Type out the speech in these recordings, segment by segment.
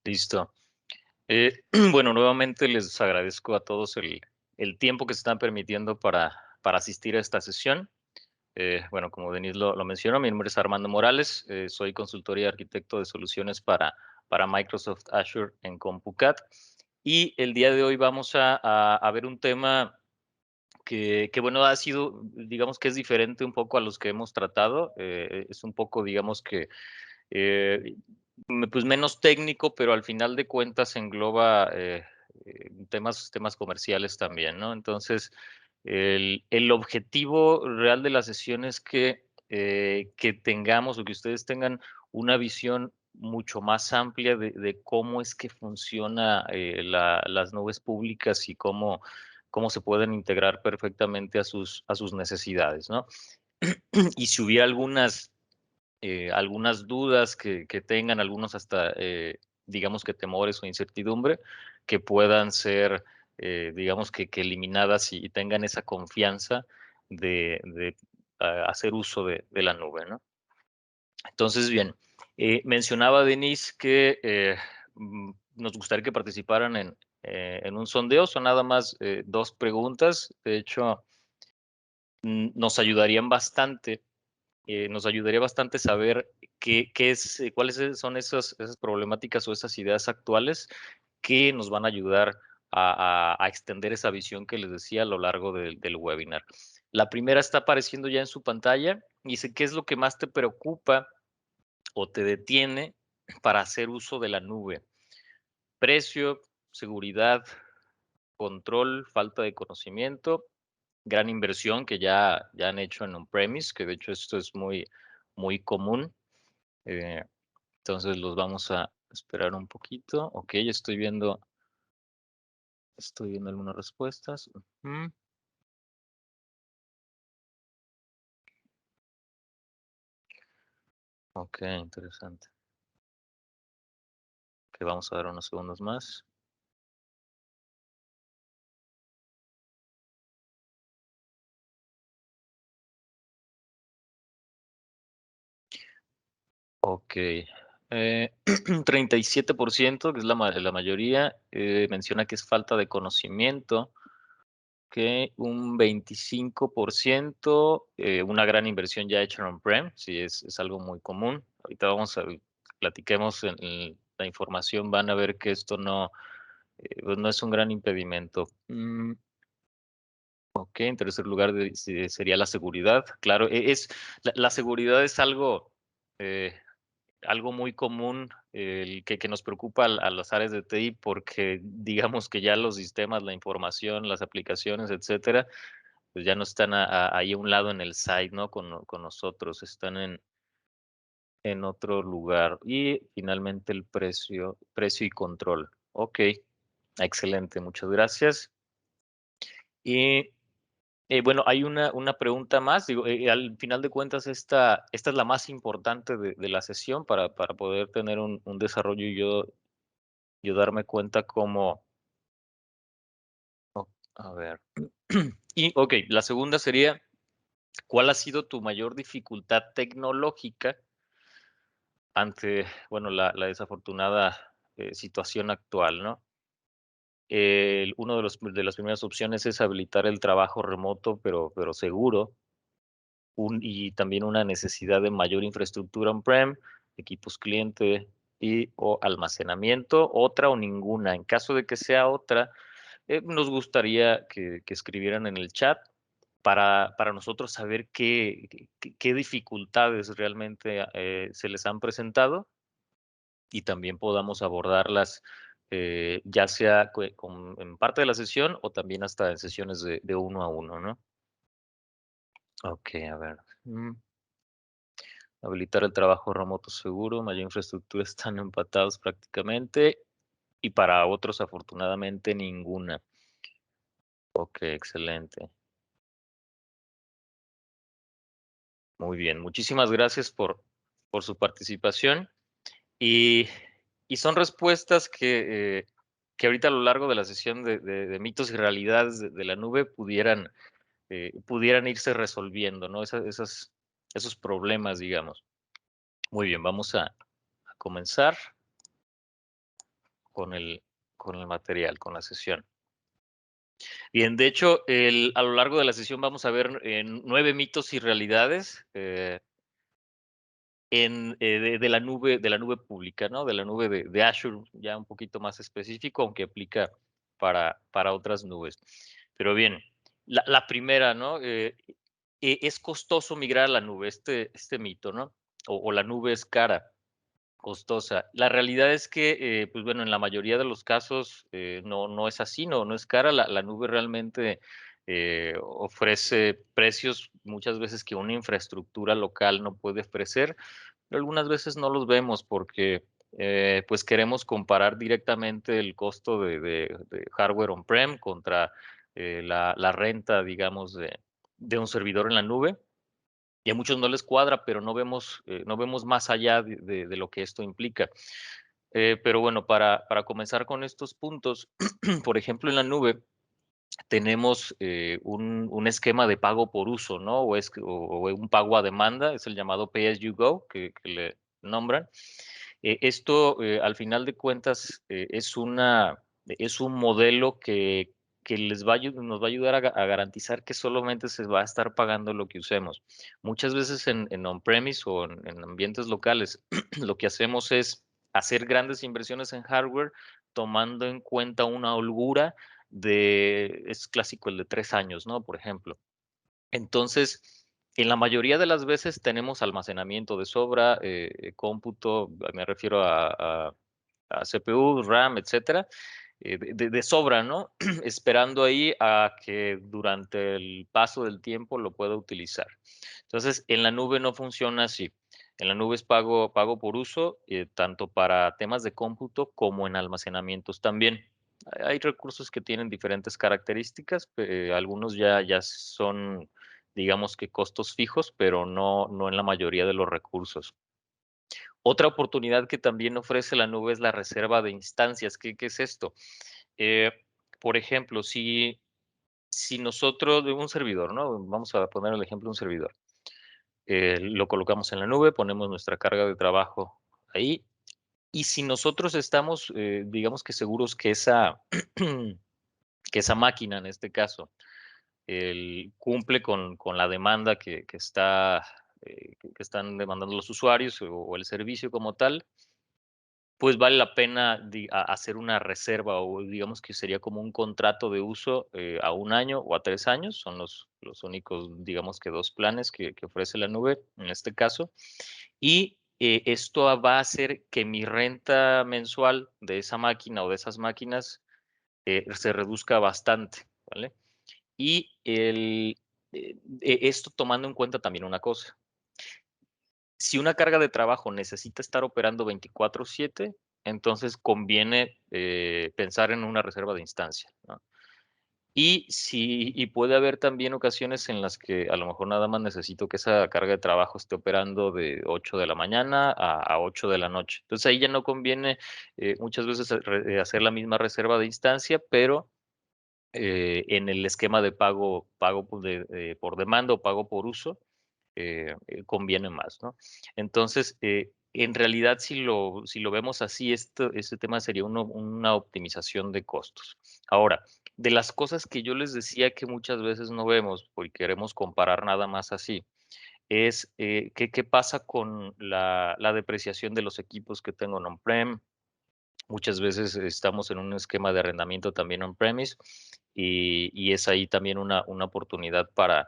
Listo. Bueno, nuevamente les agradezco a todos el tiempo que se están permitiendo para asistir a esta sesión. Bueno, como Denise lo mencionó, mi nombre es Armando Morales, soy consultor y arquitecto de soluciones para Microsoft Azure en CompuCAD. Y el día de hoy vamos a ver un tema bueno, ha sido, digamos que es diferente un poco a los que hemos tratado. Es un poco, digamos que eh, pues menos técnico, pero al final de cuentas engloba temas comerciales también, ¿no? Entonces, el objetivo real de la sesión es que tengamos o que ustedes tengan una visión mucho más amplia de cómo es que funciona las nubes públicas y cómo se pueden integrar perfectamente a sus necesidades, ¿no? Y si hubiera algunas dudas que tengan, algunos hasta, digamos que temores o incertidumbre, que puedan ser, digamos que eliminadas y tengan esa confianza de hacer uso de la nube, ¿no? Entonces, bien, mencionaba Denise que nos gustaría que participaran en un sondeo, son nada más dos preguntas, de hecho, nos ayudarían bastante nos ayudaría bastante saber cuáles son esas problemáticas o esas ideas actuales que nos van a ayudar a extender esa visión que les decía a lo largo del webinar. La primera está apareciendo ya en su pantalla y dice, ¿qué es lo que más te preocupa o te detiene para hacer uso de la nube? Precio, seguridad, control, falta de conocimiento, gran inversión que ya han hecho en on-premise, que de hecho esto es muy común. Eh, entonces los vamos a esperar un poquito. Ok, estoy viendo algunas respuestas. Ujú. Ok, interesante. Que vamos a dar unos segundos más. Ok. 37%, que es la mayoría, menciona que es falta de conocimiento. Que un 25%, una gran inversión ya hecha en on-prem, sí, es algo muy común. Ahorita platiquemos en la información, van a ver que esto pues no es un gran impedimento. Ok, en tercer lugar sería la seguridad. Claro, la seguridad es eh, algo muy común que nos preocupa a las áreas de TI porque digamos que ya los sistemas, la información, las aplicaciones, etcétera, pues ya no están ahí a un lado en el site, ¿no? Con nosotros, están en otro lugar. Y finalmente el precio y control. Ok, excelente, muchas gracias. Y bueno, hay una pregunta más. Digo, al final de cuentas, esta es la más importante de la sesión para poder tener un desarrollo y yo darme cuenta cómo. A ver. Y, ok, la segunda sería, ¿cuál ha sido tu mayor dificultad tecnológica ante, bueno, la desafortunada situación actual, ¿no? Uno de las primeras opciones es habilitar el trabajo remoto, pero seguro, y también una necesidad de mayor infraestructura on-prem, equipos cliente y o almacenamiento, otra o ninguna. En caso de que sea otra, nos gustaría que escribieran en el chat para nosotros saber qué dificultades realmente se les han presentado y también podamos abordarlas, ya sea en parte de la sesión o también hasta en sesiones de uno a uno, ¿no? Ok, a ver. Habilitar el trabajo remoto seguro, mayor infraestructura están empatados prácticamente y para otros afortunadamente ninguna. Ok, excelente. Muy bien, muchísimas gracias por su participación. Y, y son respuestas que ahorita a lo largo de la sesión de mitos y realidades de la nube pudieran irse resolviendo, ¿no? Esos problemas, digamos. Muy bien, vamos a comenzar. con el material, con la sesión. Bien, de hecho, a lo largo de la sesión vamos a ver 9 mitos y realidades de la nube pública, ¿no? De la nube de Azure, ya un poquito más específico, aunque aplica para otras nubes. Pero bien, la primera, ¿no? Es costoso migrar a la nube, este mito, ¿no? O la nube es cara, costosa. La realidad es que, pues bueno, en la mayoría de los casos no es así, no es cara. La nube realmente ofrece precios muchas veces que una infraestructura local no puede ofrecer. Algunas veces no los vemos porque pues queremos comparar directamente el costo de hardware on-prem contra la renta, digamos, de un servidor en la nube. Y a muchos no les cuadra, pero no vemos más allá de lo que esto implica. Pero bueno, para comenzar con estos puntos, por ejemplo, en la nube tenemos un esquema de pago por uso, ¿no? O un pago a demanda, es el llamado Pay as you go, que le nombran. Esto, al final de cuentas, es un modelo que nos va a ayudar a garantizar que solamente se va a estar pagando lo que usemos. Muchas veces en on-premise o en ambientes locales, lo que hacemos es hacer grandes inversiones en hardware tomando en cuenta una holgura es clásico el de 3 años, ¿no? Por ejemplo. Entonces, en la mayoría de las veces tenemos almacenamiento de sobra, cómputo, me refiero a CPU, RAM, etcétera, de sobra, ¿no? Esperando ahí a que durante el paso del tiempo lo pueda utilizar. Entonces, en la nube no funciona así. En la nube es pago por uso, tanto para temas de cómputo como en almacenamientos también. Hay recursos que tienen diferentes características, algunos ya son, digamos que costos fijos, pero no en la mayoría de los recursos. Otra oportunidad que también ofrece la nube es la reserva de instancias. ¿Qué es esto? Eh, por ejemplo, si nosotros, de un servidor, ¿no? Vamos a poner el ejemplo de un servidor. Lo colocamos en la nube, ponemos nuestra carga de trabajo ahí. Y si nosotros estamos, digamos que seguros que que esa máquina, en este caso, cumple con la demanda que están demandando los usuarios o el servicio como tal, pues vale la pena hacer una reserva o digamos que sería como un contrato de uso a 1 año o a 3 años. Son los únicos, digamos que 2 planes que ofrece la nube en este caso. Y esto va a hacer que mi renta mensual de esa máquina o de esas máquinas se reduzca bastante, ¿vale? Y esto tomando en cuenta también una cosa. Si una carga de trabajo necesita estar operando 24/7, entonces conviene pensar en una reserva de instancia, ¿no? Y puede haber también ocasiones en las que a lo mejor nada más necesito que esa carga de trabajo esté operando de 8 de la mañana a 8 de la noche. Entonces ahí ya no conviene muchas veces hacer la misma reserva de instancia, pero en el esquema de pago por demanda o pago por uso, conviene más, ¿no? Entonces, en realidad, si lo vemos así, este tema sería una optimización de costos. Ahora, de las cosas que yo les decía que muchas veces no vemos, porque queremos comparar nada más así, es qué pasa con la depreciación de los equipos que tengo en on-prem. Muchas veces estamos en un esquema de arrendamiento también on-premise y es ahí también una oportunidad para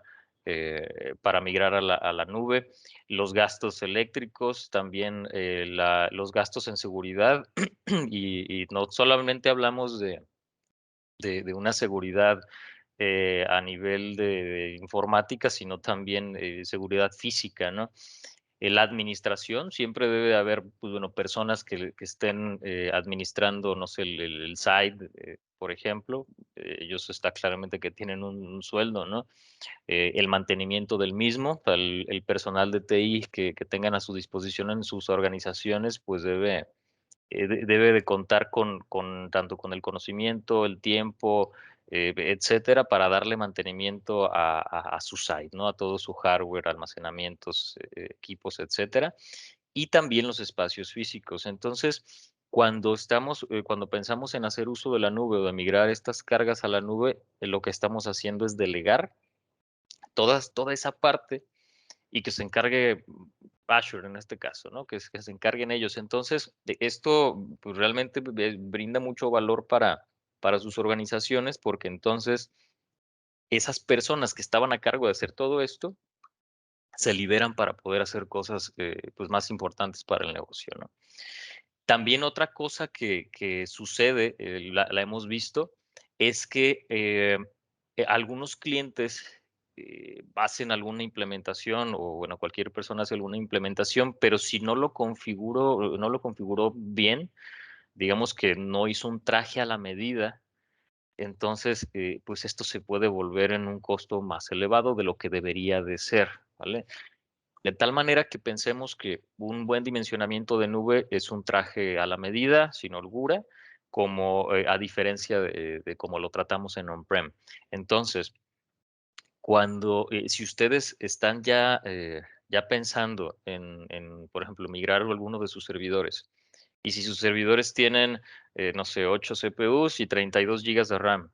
migrar a la nube. Los gastos eléctricos, también los gastos en seguridad y no solamente hablamos de una seguridad a nivel de informática, sino también seguridad física, ¿no? La administración, siempre debe de haber, pues, bueno, personas que estén administrando, no sé, el site, por ejemplo. Ellos está claramente que tienen un sueldo, ¿no? El mantenimiento del mismo, el personal de TI que tengan a su disposición en sus organizaciones, pues debe de contar tanto con el conocimiento, el tiempo, etcétera, para darle mantenimiento a su site, ¿no? A todo su hardware, almacenamientos, equipos, etcétera, y también los espacios físicos. Entonces, Cuando pensamos en hacer uso de la nube o de migrar estas cargas a la nube, lo que estamos haciendo es delegar toda esa parte y que se encargue Azure en este caso, ¿no? Que se encarguen ellos. Entonces, esto pues, realmente brinda mucho valor para sus organizaciones porque entonces esas personas que estaban a cargo de hacer todo esto se liberan para poder hacer cosas pues más importantes para el negocio, ¿no? También otra cosa que sucede, la hemos visto, es que algunos clientes hacen alguna implementación o bueno, cualquier persona hace alguna implementación, pero si no lo configuró bien, digamos que no hizo un traje a la medida, entonces pues esto se puede volver en un costo más elevado de lo que debería de ser, ¿vale? De tal manera que pensemos que un buen dimensionamiento de nube es un traje a la medida, sin holgura, como a diferencia de cómo lo tratamos en on-prem. Entonces, si ustedes están ya pensando por ejemplo, migrar alguno de sus servidores, y si sus servidores tienen, no sé, 8 CPUs y 32 gigas de RAM,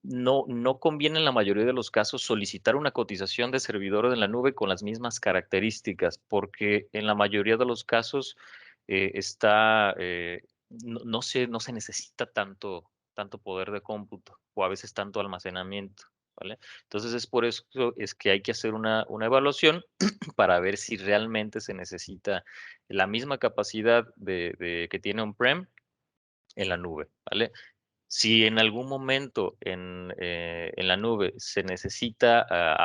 no conviene en la mayoría de los casos solicitar una cotización de servidor en la nube con las mismas características, porque en la mayoría de los casos no se necesita tanto poder de cómputo o a veces tanto almacenamiento, ¿vale? Entonces es por eso es que hay que hacer una evaluación para ver si realmente se necesita la misma capacidad que tiene on-prem en la nube, ¿vale? Si en algún momento en la nube se necesita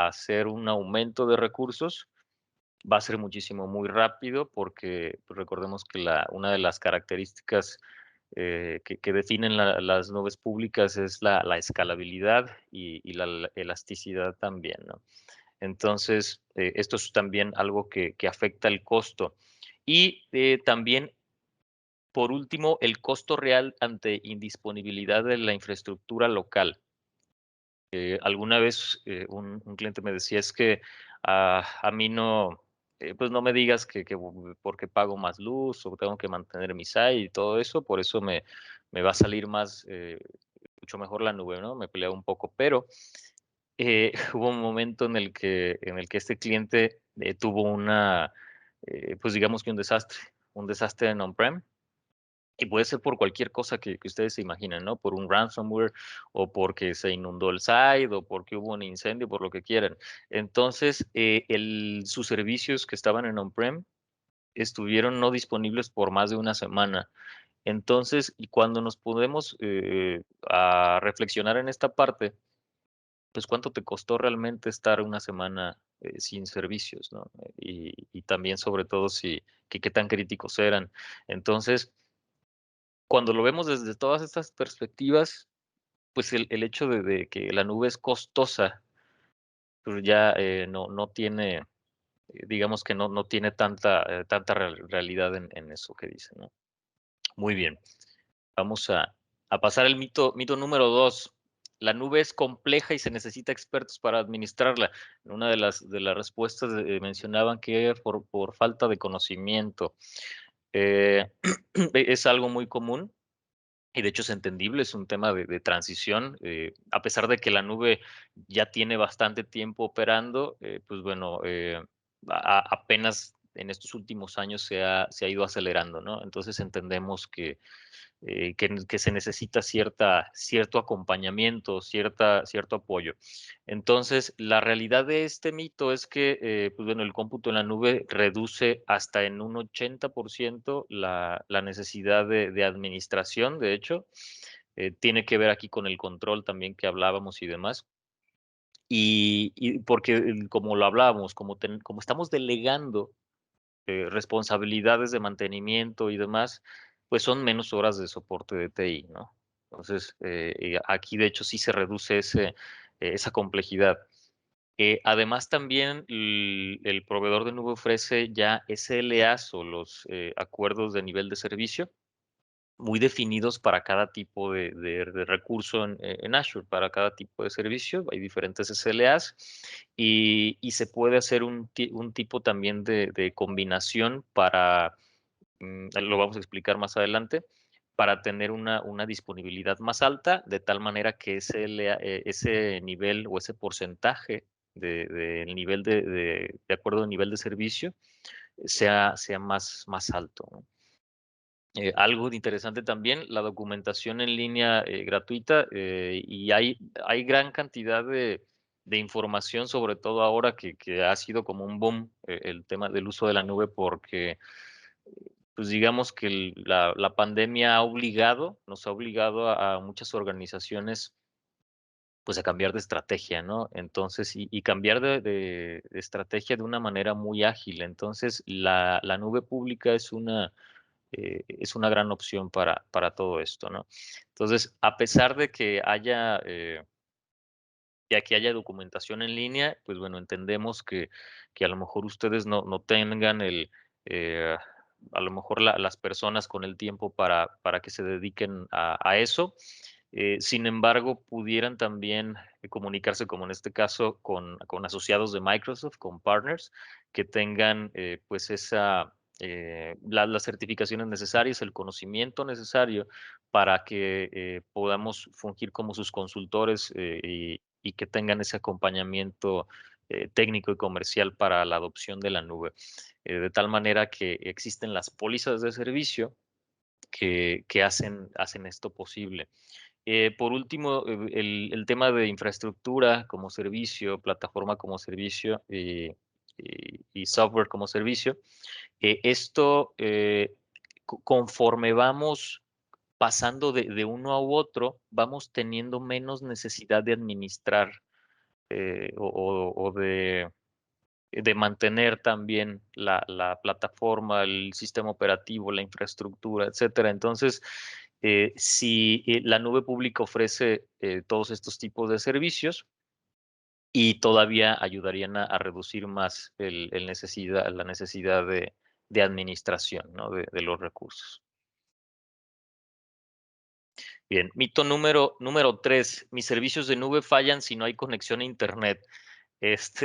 hacer un aumento de recursos, va a ser muchísimo muy rápido porque pues, recordemos que una de las características que definen las nubes públicas es la escalabilidad y la elasticidad también, ¿no? Entonces, esto es también algo que afecta el costo. Y también por último, el costo real ante indisponibilidad de la infraestructura local. Alguna vez un cliente me decía, es que a mí no, pues no me digas porque pago más luz o tengo que mantener mi site y todo eso, por eso me va a salir mucho mejor la nube, ¿no? Me peleaba un poco, pero hubo un momento en el que este cliente tuvo pues digamos que un desastre en on-prem y puede ser por cualquier cosa que ustedes se imaginen, ¿no? Por un ransomware o porque se inundó el site o porque hubo un incendio, por lo que quieran. Entonces, sus servicios que estaban en on-prem estuvieron no disponibles por más de una semana. Entonces, y cuando nos podemos a reflexionar en esta parte, pues cuánto te costó realmente estar una semana sin servicios, ¿no? Y también sobre todo qué tan críticos eran. Entonces, cuando lo vemos desde todas estas perspectivas, pues el hecho de que la nube es costosa, pues ya no tiene, digamos que no tiene tanta realidad en eso que dice, ¿no? Muy bien, vamos a pasar el mito número 2. La nube es compleja y se necesita expertos para administrarla. En una de las respuestas mencionaban que por falta de conocimiento. Eh, es algo muy común. Y de hecho es entendible, es un tema de transición. A pesar de que la nube ya tiene bastante tiempo operando, pues bueno, apenas en estos últimos años se ha ido acelerando, ¿no? Entonces entendemos que se necesita cierto acompañamiento, cierto apoyo. Entonces, la realidad de este mito es que, pues bueno, el cómputo en la nube reduce hasta en un 80% la necesidad de administración, de hecho, tiene que ver aquí con el control también que hablábamos y demás. Y porque como lo hablábamos, como estamos delegando responsabilidades de mantenimiento y demás, pues son menos horas de soporte de TI, ¿no? Entonces, aquí de hecho sí se reduce esa complejidad. Además, también el proveedor de nube ofrece ya SLAs o los acuerdos de nivel de servicio muy definidos para cada tipo de recurso en Azure, para cada tipo de servicio. Hay diferentes SLAs y se puede hacer un tipo también de combinación lo vamos a explicar más adelante, para tener una disponibilidad más alta, de tal manera que ese nivel o ese porcentaje del nivel de acuerdo al nivel de servicio sea más alto, ¿no? Algo de interesante también, la documentación en línea gratuita, y hay gran cantidad de información, sobre todo ahora que ha sido como un boom el tema del uso de la nube, porque pues digamos que la pandemia nos ha obligado a muchas organizaciones pues a cambiar de estrategia, ¿no? Entonces, y cambiar de estrategia de una manera muy ágil. Entonces, la nube pública es una gran opción para todo esto, ¿no? Entonces, a pesar de que ya que haya documentación en línea, pues bueno, entendemos que a lo mejor ustedes no tengan eh, a lo mejor las personas con el tiempo para que se dediquen a eso. Sin embargo, pudieran también comunicarse, como en este caso, con asociados de Microsoft, con partners, que tengan pues las certificaciones necesarias, el conocimiento necesario para que podamos fungir como sus consultores y que tengan ese acompañamiento técnico y comercial para la adopción de la nube. De tal manera que existen las pólizas de servicio que hacen esto posible. Por último, el tema de infraestructura como servicio, plataforma como servicio y software como servicio. Esto, conforme vamos pasando de uno a otro, vamos teniendo menos necesidad de administrar o de mantener también la plataforma, el sistema operativo, la infraestructura, etcétera. Entonces, si la nube pública ofrece todos estos tipos de servicios y todavía ayudarían a reducir más la necesidad de administración, ¿no? de los recursos. Bien, mito número 3, mis servicios de nube fallan si no hay conexión a internet.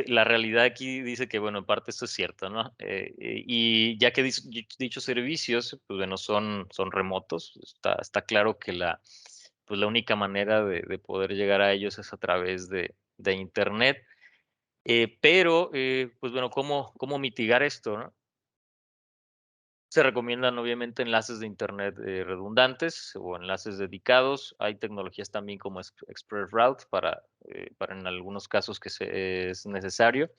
La realidad aquí dice que, bueno, en parte esto es cierto, ¿no? Y ya que dichos servicios, pues bueno, son remotos, está claro que pues la única manera de poder llegar a ellos es a través de internet. Pero, pues bueno, ¿cómo mitigar esto, no? Se recomiendan obviamente enlaces de internet redundantes o enlaces dedicados. Hay tecnologías también como ExpressRoute para en algunos casos es necesario.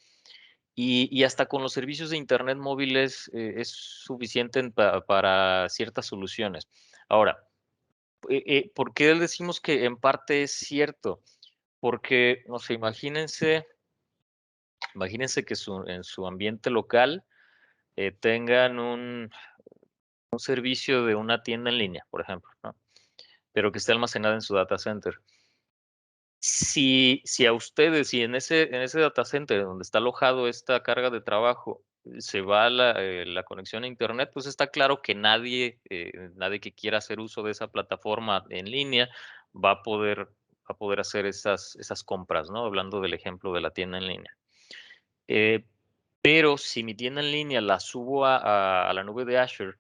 Y hasta con los servicios de internet móviles es suficiente para ciertas soluciones. Ahora, ¿por qué decimos que en parte es cierto? Porque, no sé, imagínense que en su ambiente local tengan un servicio de una tienda en línea, por ejemplo, ¿no? Pero que esté almacenada en su data center. Si a ustedes, si en ese data center donde está alojado esta carga de trabajo, se va la conexión a internet, pues está claro que nadie que quiera hacer uso de esa plataforma en línea va a poder hacer esas compras, ¿no? Hablando del ejemplo de la tienda en línea. Eh, pero si mi tienda en línea la subo a la nube de Azure,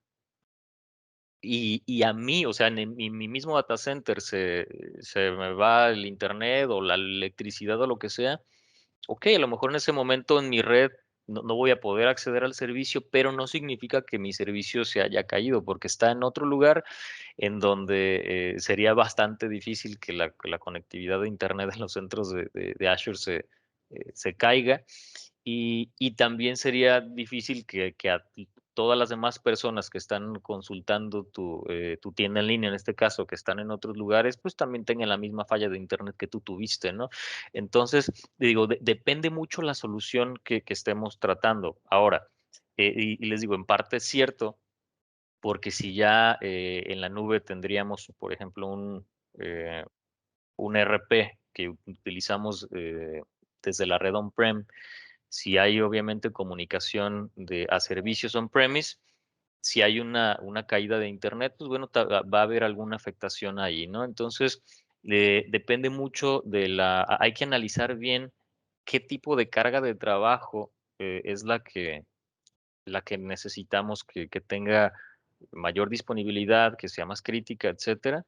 y a mí, o sea, en mi mismo data center se me va el internet o la electricidad o lo que sea, okey, a lo mejor en ese momento en mi red no voy a poder acceder al servicio, pero no significa que mi servicio se haya caído, porque está en otro lugar en donde, sería bastante difícil que la conectividad de Internet en los centros de Azure se caiga. Y también sería difícil que a todas las demás personas que están consultando tu tienda en línea, en este caso, que están en otros lugares, pues también tengan la misma falla de Internet que tú tuviste, ¿no? Entonces, digo, depende mucho la solución que estemos tratando. Ahora, y les digo, en parte es cierto, porque si ya en la nube tendríamos, por ejemplo, un ERP que utilizamos desde la red on-prem, si hay obviamente comunicación a servicios on-premise, si hay una caída de internet, pues bueno, va a haber alguna afectación ahí, ¿no? Entonces, depende mucho hay que analizar bien qué tipo de carga de trabajo es la que necesitamos que tenga mayor disponibilidad, que sea más crítica, etcétera,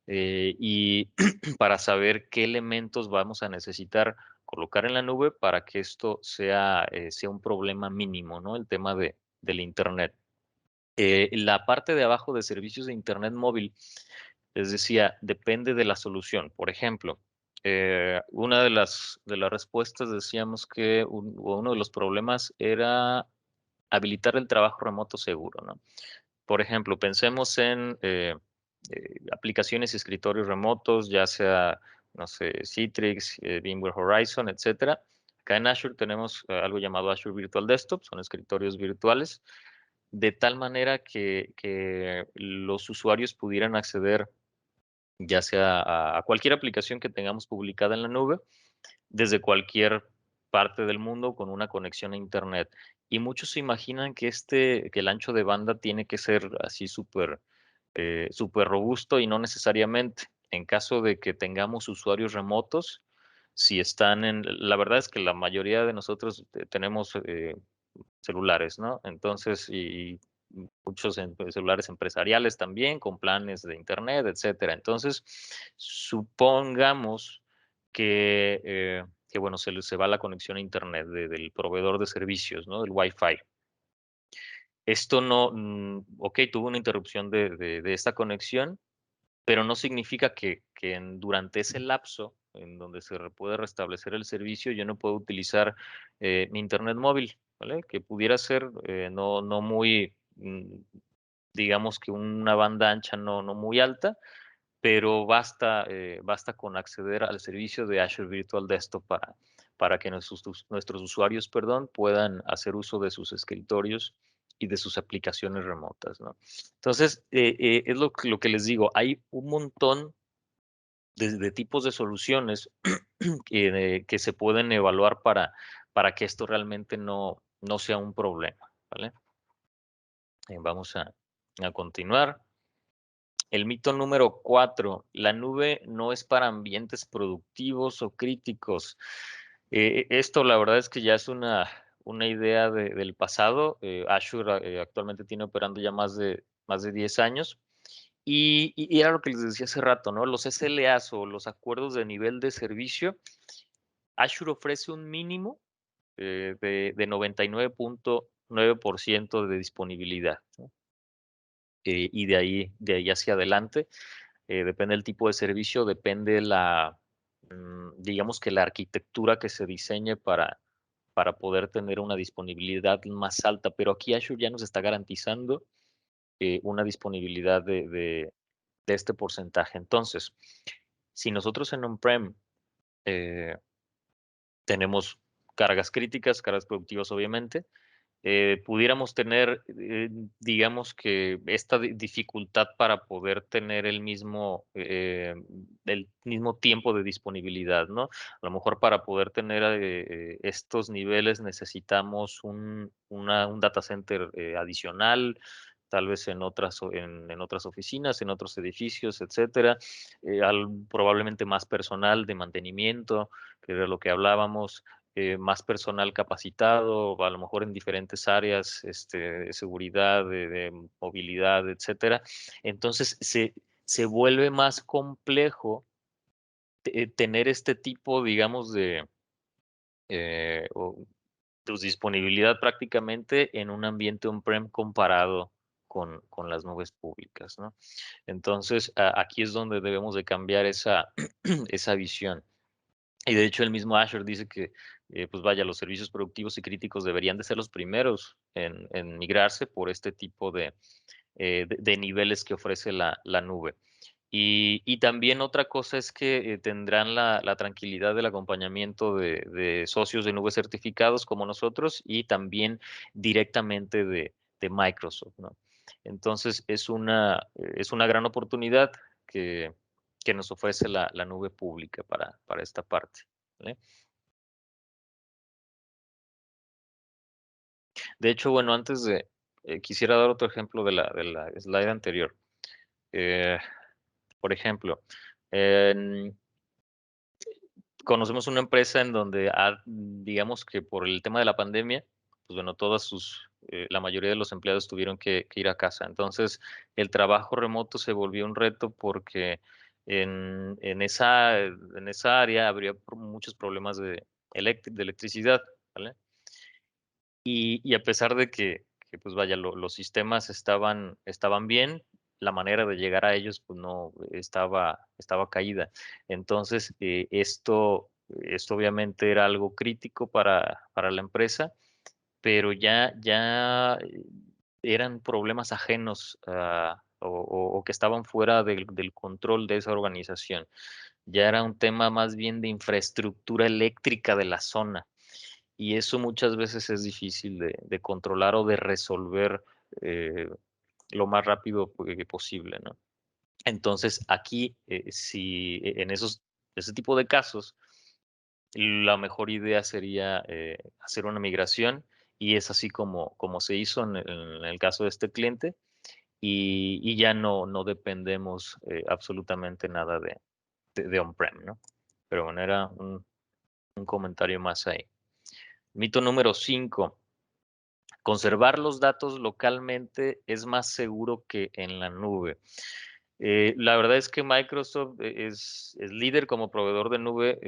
y para saber qué elementos vamos a necesitar colocar en la nube para que esto sea un problema mínimo, ¿no? El tema del Internet. La parte de abajo de servicios de Internet móvil, les decía, depende de la solución. Por ejemplo, una de las respuestas decíamos que uno de los problemas era habilitar el trabajo remoto seguro, ¿no? Por ejemplo, pensemos en aplicaciones y escritorios remotos, ya sea, no sé, Citrix, VMware Horizon, etcétera. Acá en Azure tenemos algo llamado Azure Virtual Desktop, son escritorios virtuales, de tal manera que los usuarios pudieran acceder ya sea a cualquier aplicación que tengamos publicada en la nube, desde cualquier parte del mundo con una conexión a Internet. Y muchos se imaginan que el ancho de banda tiene que ser así súper robusto y no necesariamente. En caso de que tengamos usuarios remotos, si están la verdad es que la mayoría de nosotros tenemos celulares, ¿no? Entonces, y muchos celulares empresariales también, con planes de internet, etcétera. Entonces, supongamos que bueno, se va la conexión a internet del proveedor de servicios, ¿no? Del Wi-Fi. Esto no, ok, tuvo una interrupción de esta conexión, pero no significa que durante ese lapso en donde puede restablecer el servicio, yo no puedo utilizar mi internet móvil, ¿vale? Que pudiera ser no muy, digamos que una banda ancha no muy alta, pero basta con acceder al servicio de Azure Virtual Desktop para que nuestros usuarios, perdón, puedan hacer uso de sus escritorios y de sus aplicaciones remotas, ¿no? Entonces, es lo que les digo, hay un montón de tipos de soluciones que se pueden evaluar para que esto realmente no sea un problema, ¿vale? Vamos a continuar. El mito número 4, la nube no es para ambientes productivos o críticos. Esto la verdad es que ya es una idea del pasado. Azure actualmente tiene operando ya más de 10 años. Y era lo que les decía hace rato, ¿no? Los SLAs o los acuerdos de nivel de servicio, Azure ofrece un mínimo de 99.9% de disponibilidad, ¿no? Y de ahí hacia adelante, depende del tipo de servicio, depende digamos que la arquitectura que se diseñe para poder tener una disponibilidad más alta, pero aquí Azure ya nos está garantizando una disponibilidad de este porcentaje. Entonces, si nosotros en on-prem eh, tenemos cargas críticas, cargas productivas obviamente, pudiéramos tener, digamos que esta dificultad para poder tener el mismo tiempo de disponibilidad, ¿no? A lo mejor para poder tener estos niveles necesitamos un data center adicional, tal vez en otras oficinas, en otros edificios, etcétera, probablemente más personal de mantenimiento, que era lo que hablábamos, más personal capacitado, a lo mejor en diferentes áreas, de seguridad, de movilidad, etcétera. Entonces se vuelve más complejo tener este tipo, digamos, o disponibilidad prácticamente en un ambiente on-prem comparado con las nubes públicas, ¿no? Entonces, aquí es donde debemos de cambiar esa visión. Y de hecho el mismo Azure dice que, pues vaya, los servicios productivos y críticos deberían de ser los primeros en migrarse por este tipo de niveles que ofrece la nube. Y también otra cosa es que tendrán la tranquilidad del acompañamiento de socios de nube certificados como nosotros y también directamente de Microsoft, ¿no? Entonces es una gran oportunidad que nos ofrece la nube pública para esta parte, ¿vale? De hecho, bueno, quisiera dar otro ejemplo de la slide anterior. Eh, por ejemplo, en- conocemos una empresa en donde, digamos que por el tema de la pandemia, pues bueno, todas la mayoría de los empleados tuvieron que ir a casa. Entonces, el trabajo remoto se volvió un reto porque en esa área habría muchos problemas de electricidad, ¿vale? Y a pesar de que, pues vaya, los sistemas estaban bien, la manera de llegar a ellos pues no estaba caída. Entonces, esto obviamente era algo crítico para la empresa, pero ya eran problemas ajenos o que estaban fuera del control de esa organización. Ya era un tema más bien de infraestructura eléctrica de la zona. Y eso muchas veces es difícil de controlar o de resolver eh, lo más rápido posible, ¿no? Entonces, aquí, si en ese tipo de casos, la mejor idea sería hacer una migración y es así como se hizo en el caso de este cliente y ya no dependemos absolutamente nada de on-prem, ¿no? Pero bueno, era un comentario más ahí. Mito número 5. Conservar los datos localmente es más seguro que en la nube. La verdad es que Microsoft es líder como proveedor de nube,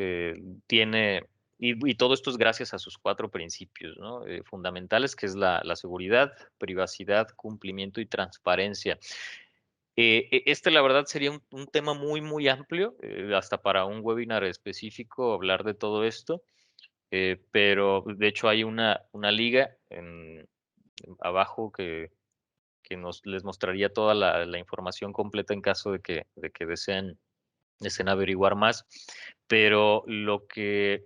y todo esto es gracias a sus 4 principios, ¿no? Fundamentales, que es la seguridad, privacidad, cumplimiento y transparencia. La verdad, sería un tema muy, muy amplio, hasta para un webinar específico hablar de todo esto, pero de hecho hay una liga abajo que les mostraría toda la información completa en caso de que deseen averiguar más. Pero de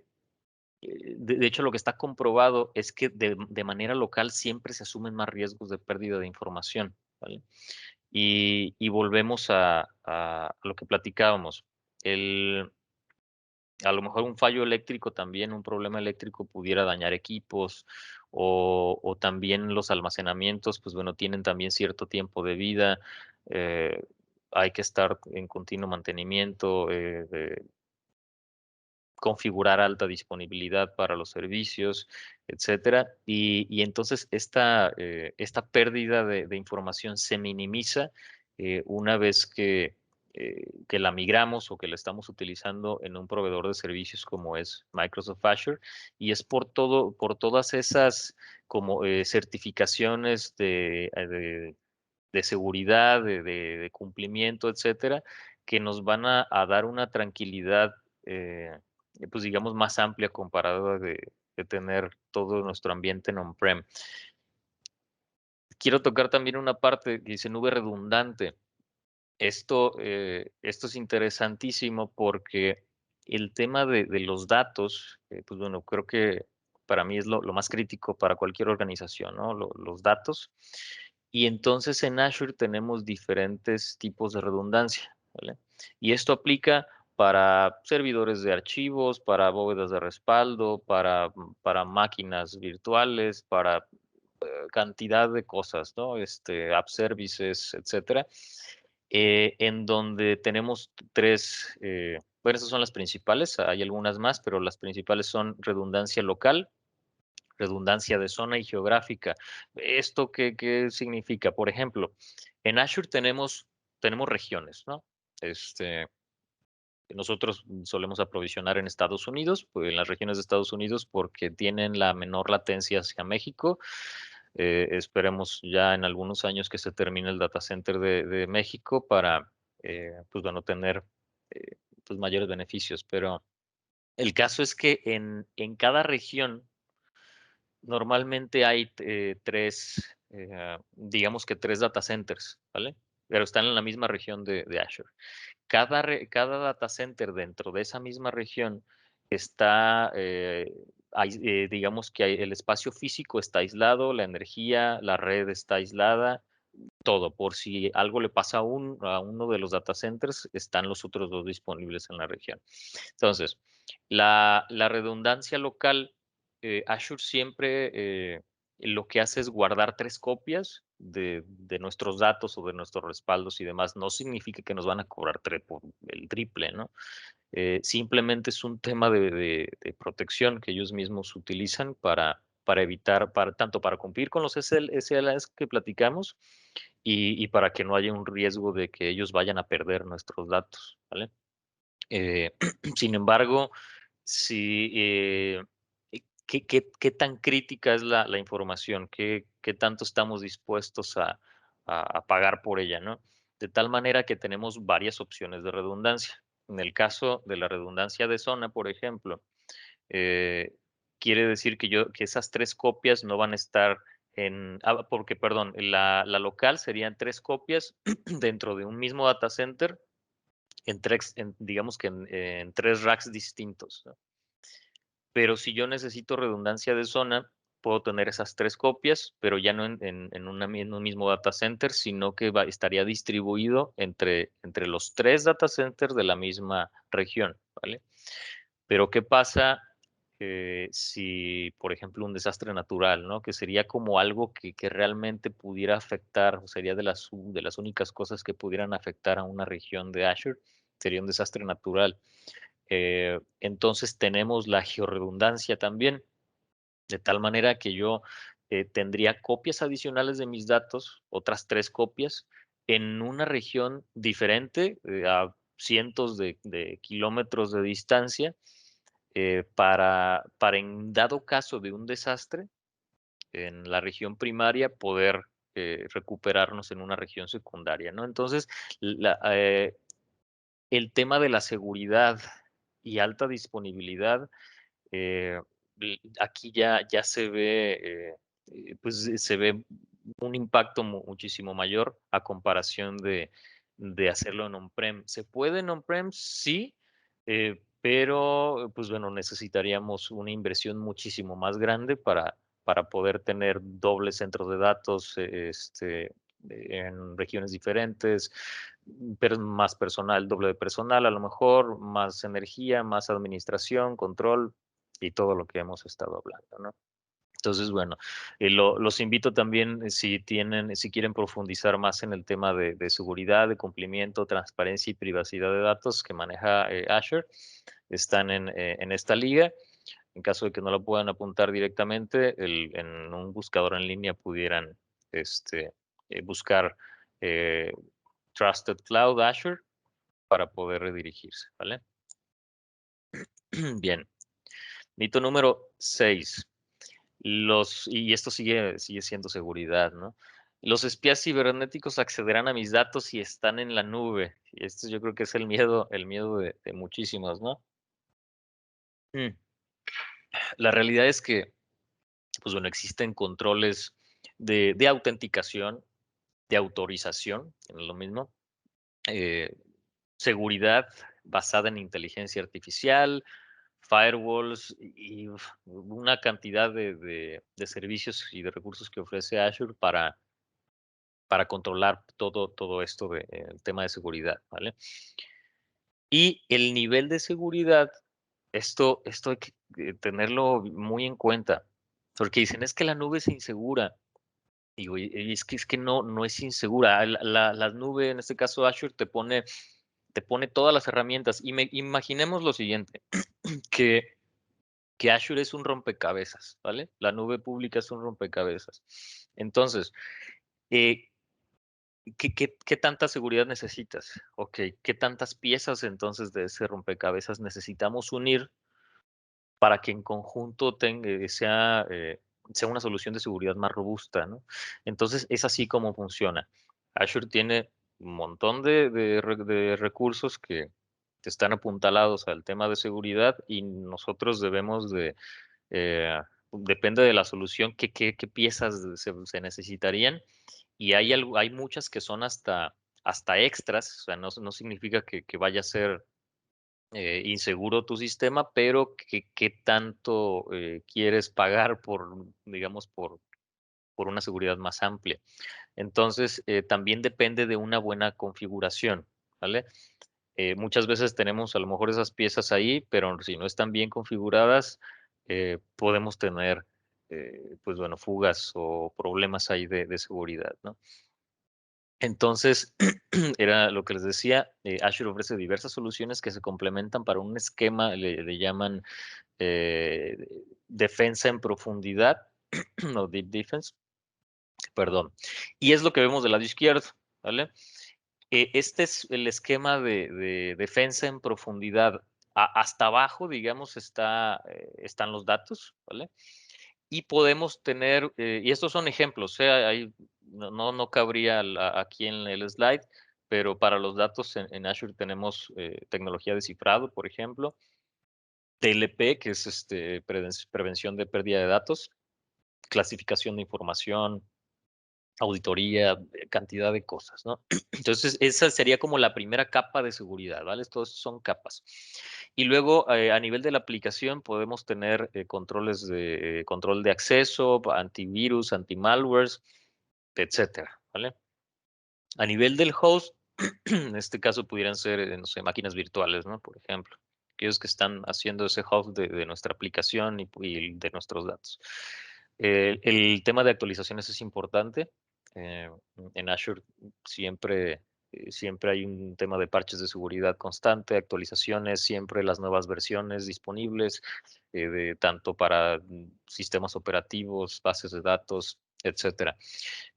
hecho, lo que está comprobado es que de manera local siempre se asumen más riesgos de pérdida de información, ¿vale? Y volvemos a lo que platicábamos. A lo mejor un fallo eléctrico también, un problema eléctrico pudiera dañar equipos o también los almacenamientos, pues bueno, tienen también cierto tiempo de vida. eh, Hay que estar en continuo mantenimiento, configurar alta disponibilidad para los servicios, etcétera. Y entonces esta pérdida de información se minimiza una vez que la migramos o que la estamos utilizando en un proveedor de servicios como es Microsoft Azure. Y es por todas esas como certificaciones de seguridad, de cumplimiento, etcétera, que nos van a dar una tranquilidad, pues digamos, más amplia comparada de tener todo nuestro ambiente en on-prem. Quiero tocar también una parte que dice nube redundante. Esto es interesantísimo porque el tema de los datos, pues bueno, creo que para mí es lo más crítico para cualquier organización, ¿no? Los datos. Y entonces en Azure tenemos diferentes tipos de redundancia, ¿vale? Y esto aplica para servidores de archivos, para bóvedas de respaldo, para máquinas virtuales, para cantidad de cosas, ¿no? App services, etcétera, en donde tenemos bueno, esas son las principales, hay algunas más, pero las principales son redundancia local, redundancia de zona y geográfica. ¿Esto qué significa? Por ejemplo, en Azure tenemos regiones, ¿no? Nosotros solemos aprovisionar en Estados Unidos, pues en las regiones de Estados Unidos, porque tienen la menor latencia hacia México. Esperemos ya en algunos años que se termine el data center de México para, pues bueno, tener pues mayores beneficios. Pero el caso es que en cada región normalmente hay digamos que 3 data centers, ¿vale? Pero están en la misma región de Azure. Cada data center dentro de esa misma región está, digamos que el espacio físico está aislado, la energía, la red está aislada, todo. Por si algo le pasa a uno de los data centers, están los otros 2 disponibles en la región. Entonces, la redundancia local, Azure siempre lo que hace es guardar 3 copias de nuestros datos o de nuestros respaldos y demás. No significa que nos van a cobrar por el triple, ¿no? Simplemente es un tema de protección que ellos mismos utilizan para evitar, tanto para cumplir con los SLAs que platicamos y para que no haya un riesgo de que ellos vayan a perder nuestros datos, ¿vale? Eh, Sin embargo, si, ¿qué tan crítica es la información? ¿Qué tanto estamos dispuestos a pagar por ella, ¿no? De tal manera que tenemos varias opciones de redundancia. En el caso de la redundancia de zona, por ejemplo, eh, quiere decir que esas 3 copias no van a estar porque, perdón, la local serían 3 copias dentro de un mismo data center digamos que en 3 racks distintos, ¿no? Pero si yo necesito redundancia de zona, puedo tener esas 3 copias, pero ya no en un mismo data center, sino que estaría distribuido entre los 3 data centers de la misma región, ¿vale? Pero ¿qué pasa si, por ejemplo, un desastre natural, ¿no? Que sería como algo que realmente pudiera afectar, o sería de las únicas cosas que pudieran afectar a una región de Azure, sería un desastre natural. Entonces tenemos la georredundancia también, de tal manera que yo tendría copias adicionales de mis datos, otras 3 copias, en una región diferente, a cientos de kilómetros de distancia, para en dado caso de un desastre en la región primaria poder recuperarnos en una región secundaria, ¿no? Entonces, el tema de la seguridad y alta disponibilidad, eh, aquí ya se ve, pues se ve un impacto muchísimo mayor a comparación de hacerlo en on-prem. ¿Se puede en on-prem? Sí, pero pues bueno, necesitaríamos una inversión muchísimo más grande para poder tener dobles centros de datos en regiones diferentes, pero más personal, doble de personal a lo mejor, más energía, más administración, control y todo lo que hemos estado hablando, ¿no? Entonces, bueno, los invito también, si quieren profundizar más en el tema de seguridad, de cumplimiento, transparencia y privacidad de datos que maneja Azure, están en esta liga. En caso de que no lo puedan apuntar directamente, en un buscador en línea pudieran buscar eh, Trusted Cloud Azure para poder redirigirse, ¿vale? Bien. Mito número 6. Y esto sigue siendo seguridad, ¿no? Los espías cibernéticos accederán a mis datos si están en la nube. Y esto yo creo que es el miedo de muchísimos, ¿no? Mm. La realidad es que, pues bueno, existen controles de autenticación, de autorización, que no es lo mismo, eh, seguridad basada en inteligencia artificial, firewalls y una cantidad de servicios y de recursos que ofrece Azure para controlar todo esto del tema de seguridad, ¿vale? Y el nivel de seguridad, esto hay que tenerlo muy en cuenta, porque dicen, es que la nube es insegura. Digo, y es que no es insegura. La nube, en este caso Azure, te pone todas las herramientas. Y imaginemos lo siguiente, que, que Azure es un rompecabezas, ¿vale? La nube pública es un rompecabezas. Entonces, eh, ¿qué tanta seguridad necesitas? Ok, ¿qué tantas piezas entonces de ese rompecabezas necesitamos unir para que en conjunto sea una solución de seguridad más robusta, ¿no? Entonces, es así como funciona. Azure tiene un montón de recursos que están apuntalados al tema de seguridad y nosotros depende de la solución, qué piezas se necesitarían y hay muchas que son hasta extras, o sea, no significa que vaya a ser inseguro tu sistema, pero qué tanto quieres pagar digamos, por una seguridad más amplia. Entonces, también depende de una buena configuración, ¿vale? Muchas veces tenemos a lo mejor esas piezas ahí, pero si no están bien configuradas, podemos tener, pues bueno, fugas o problemas ahí de seguridad, ¿no? Entonces, era lo que les decía, Azure ofrece diversas soluciones que se complementan para un esquema, le llaman defensa en profundidad, no Deep Defense, perdón. Y es lo que vemos del lado izquierdo, ¿vale? Este es el esquema de defensa en profundidad. Hasta abajo, digamos, están los datos, ¿vale? Y podemos tener, y estos son ejemplos, ahí no cabría aquí en el slide, pero para los datos en Azure tenemos tecnología de cifrado, por ejemplo, TLP, que es prevención de pérdida de datos, clasificación de información, auditoría, cantidad de cosas, ¿no? Entonces, esa sería como la primera capa de seguridad, ¿vale? Todos son capas. Y luego, a nivel de la aplicación, podemos tener controles de control de acceso, antivirus, antimalwares, etcétera, ¿vale? A nivel del host, en este caso pudieran ser, no sé, máquinas virtuales, ¿no? Por ejemplo, aquellos que están haciendo ese host de nuestra aplicación y de nuestros datos. El tema de actualizaciones es importante. Eh, en Azure siempre, siempre hay un tema de parches de seguridad constante, actualizaciones, siempre las nuevas versiones disponibles, tanto para sistemas operativos, bases de datos, etcétera.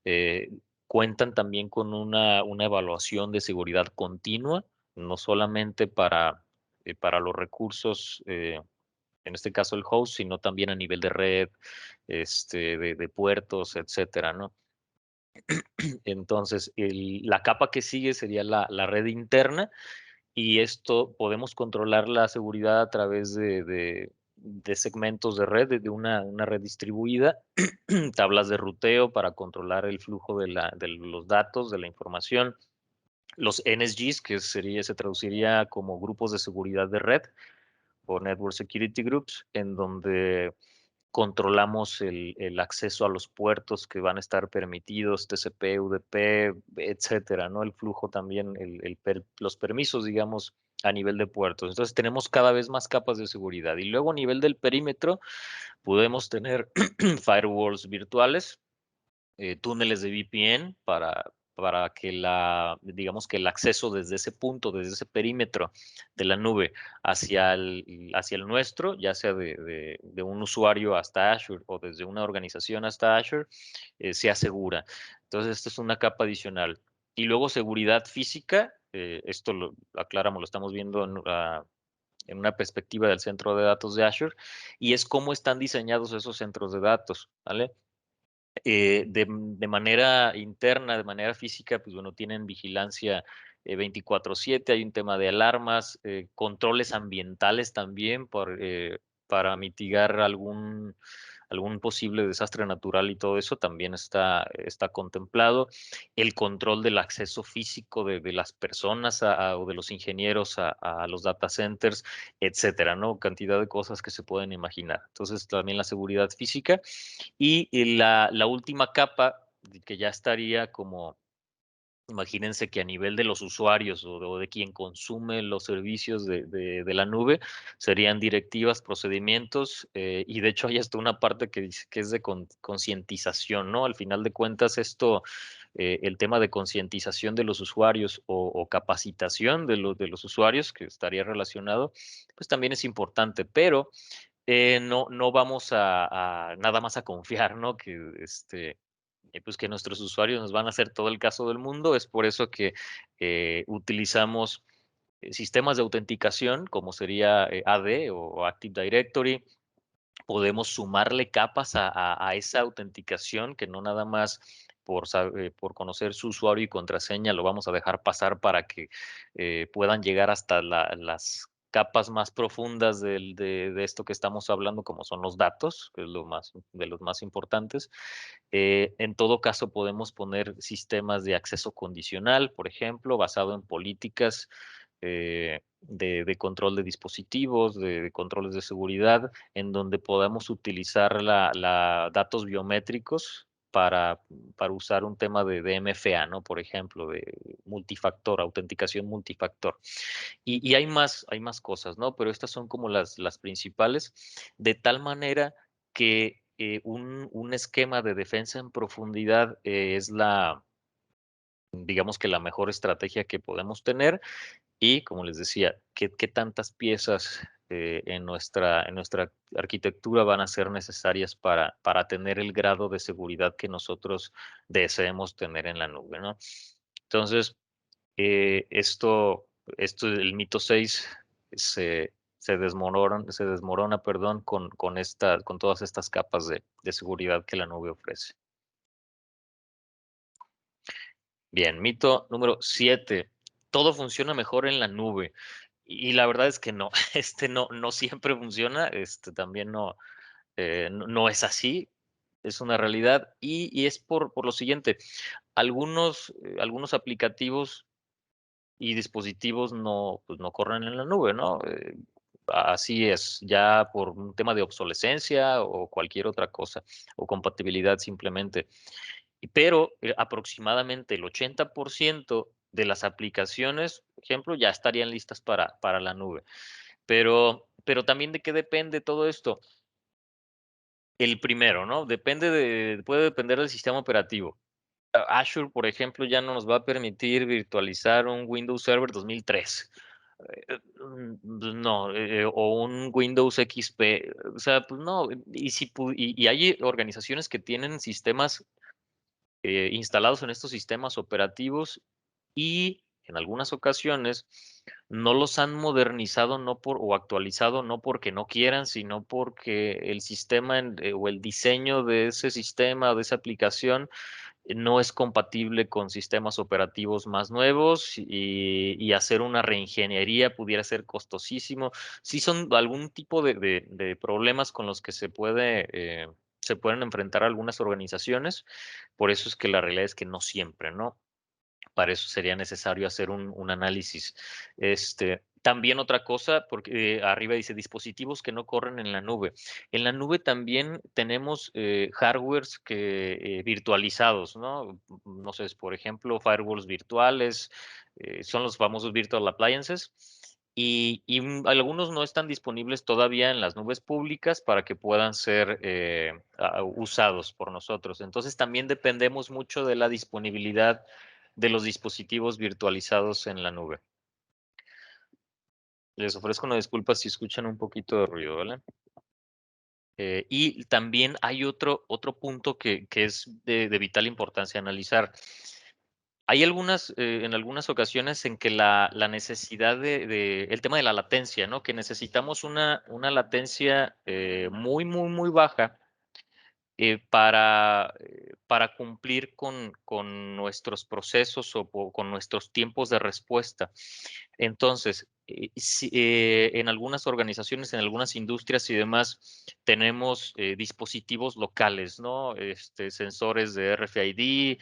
Eh, Cuentan también con una evaluación de seguridad continua, no solamente para los recursos, en este caso el host, sino también a nivel de red, de puertos, etcétera, ¿no? Entonces, la capa que sigue sería la red interna, y esto podemos controlar la seguridad a través de segmentos de red, de una red distribuida, tablas de ruteo para controlar el flujo de los datos, de la información, los NSGs, que se traduciría como grupos de seguridad de red o Network Security Groups, en donde controlamos el acceso a los puertos que van a estar permitidos, TCP, UDP, etcétera, ¿no? El flujo también, los permisos, digamos, a nivel de puertos. Entonces tenemos cada vez más capas de seguridad. Y luego a nivel del perímetro podemos tener firewalls virtuales, túneles de VPN para que digamos que el acceso desde ese punto, desde ese perímetro de la nube hacia el nuestro, ya sea de un usuario hasta Azure o desde una organización hasta Azure, sea segura. Entonces, esta es una capa adicional. Y luego seguridad física, esto lo aclaramos, lo estamos viendo en una perspectiva del centro de datos de Azure, y es cómo están diseñados esos centros de datos, ¿vale? De manera interna, de manera física, pues bueno, tienen vigilancia 24/7, hay un tema de alarmas, controles ambientales también para mitigar algún posible desastre natural, y todo eso también está contemplado. El control del acceso físico de las personas o de los ingenieros a los data centers, etcétera, ¿no? Cantidad de cosas que se pueden imaginar. Entonces, también la seguridad física. Y la última capa, que ya estaría como, imagínense que a nivel de los usuarios o de quien consume los servicios de la nube, serían directivas, procedimientos, y de hecho hay hasta una parte que dice que es de concientización, ¿no? Al final de cuentas, el tema de concientización de los usuarios o capacitación de los usuarios, que estaría relacionado, pues también es importante, pero no vamos a nada más a confiar, ¿no? Pues que nuestros usuarios nos van a hacer todo el caso del mundo. Es por eso que utilizamos sistemas de autenticación, como sería AD o Active Directory. Podemos sumarle capas a esa autenticación, que no nada más por conocer su usuario y contraseña lo vamos a dejar pasar para que puedan llegar hasta las capas más profundas de esto que estamos hablando, como son los datos, que es de los más importantes. En todo caso, podemos poner sistemas de acceso condicional, por ejemplo, basado en políticas de control de dispositivos, de controles de seguridad, en donde podamos utilizar datos biométricos para usar un tema de MFA, ¿no? Por ejemplo, de multifactor, autenticación multifactor. Y hay más cosas, ¿no? Pero estas son como las principales, de tal manera que un esquema de defensa en profundidad es digamos que la mejor estrategia que podemos tener. Y como les decía, ¿qué tantas piezas en nuestra arquitectura van a ser necesarias para tener el grado de seguridad que nosotros deseemos tener en la nube, ¿no? Entonces, el mito 6 se desmorona, perdón, con todas estas capas de seguridad que la nube ofrece. Bien, mito número 7. Todo funciona mejor en la nube. Y la verdad es que no, no siempre funciona, también no es así, es una realidad y es por lo siguiente, algunos aplicativos y dispositivos no, pues no corren en la nube, ¿no? Así es, ya por un tema de obsolescencia o cualquier otra cosa, o compatibilidad simplemente. Pero aproximadamente el 80% de las aplicaciones, por ejemplo, ya estarían listas para la nube. Pero también de qué depende todo esto. El primero, ¿no? Puede depender del sistema operativo. Azure, por ejemplo, ya no nos va a permitir virtualizar un Windows Server 2003. No, o un Windows XP. O sea, pues no. Y hay organizaciones que tienen sistemas instalados en estos sistemas operativos y en algunas ocasiones no los han modernizado o actualizado no porque no quieran, sino porque el sistema o el diseño de ese sistema o de esa aplicación no es compatible con sistemas operativos más nuevos y hacer una reingeniería pudiera ser costosísimo. Sí son algún tipo de problemas con los que se pueden enfrentar algunas organizaciones, por eso es que la realidad es que no siempre, ¿no? Para eso sería necesario hacer un análisis. También otra cosa, porque arriba dice dispositivos que no corren en la nube. En la nube también tenemos hardwares virtualizados, ¿no? No sé, por ejemplo, firewalls virtuales, son los famosos virtual appliances. Y algunos no están disponibles todavía en las nubes públicas para que puedan ser usados por nosotros. Entonces también dependemos mucho de la disponibilidad de los dispositivos virtualizados en la nube. Les ofrezco una disculpa si escuchan un poquito de ruido, ¿vale? Y también hay otro punto que es de vital importancia analizar. Hay en algunas ocasiones en que la necesidad el tema de la latencia, ¿no? Que necesitamos una latencia muy, muy, muy baja para cumplir con nuestros procesos o con nuestros tiempos de respuesta. Entonces, en algunas organizaciones, en algunas industrias y demás, tenemos dispositivos locales, ¿no? Sensores de RFID,